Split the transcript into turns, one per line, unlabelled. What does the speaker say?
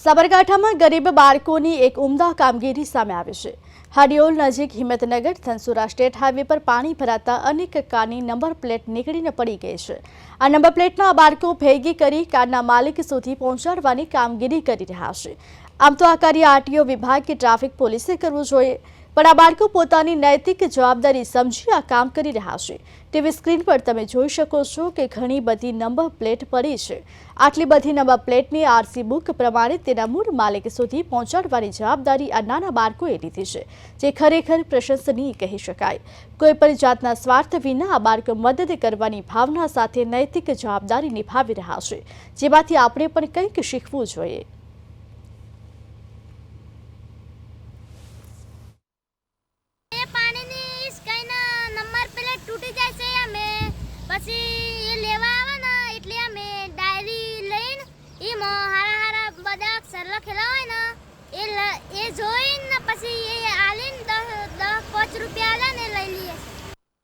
સાબરકાંઠામાં ગરીબ બાળકોની એક ઉમદા કામગીરી સામે આવી છે। હાડિયોલ નજીક હિંમતનગર ધનસુરા સ્ટેટ હાઈવે પર પાણી ભરાતા અનેક કારની નંબર પ્લેટ નીકળીને પડી ગઈ છે। આ નંબર પ્લેટના બાળકો ભેગી કરી કારના માલિક સુધી પહોંચાડવાની કામગીરી કરી રહ્યા છે। આમ તો આ કાર્ય આરટીઓ વિભાગ કે ટ્રાફિક પોલીસે કરવું જોઈએ, પણ આ બાળકો પોતાની નૈતિક જવાબદારી સમજી આ કામ કરી રહ્યા છે। ટીવી સ્ક્રીન પર તમે જોઈ શકો છો કે ઘણી બધી નંબર પ્લેટ પડી છે। આટલી બધી નંબર પ્લેટની આરસી બુક પ્રમાણે તેના મૂળ માલિક સુધી પહોંચાડવાની જવાબદારી આ નાના બાળકોએ લીધી છે, જે ખરેખર પ્રશંસનીય કહી શકાય। કોઈ પણ જાતના સ્વાર્થ વિના આ બાળકો મદદ કરવાની ભાવના સાથે નૈતિક જવાબદારી નિભાવી રહ્યા છે, જેમાંથી આપણે પણ કંઈક શીખવું જોઈએ।
લખેલા હોય ને એ જોઈને પછી એ આલીને 10-5 રૂપિયા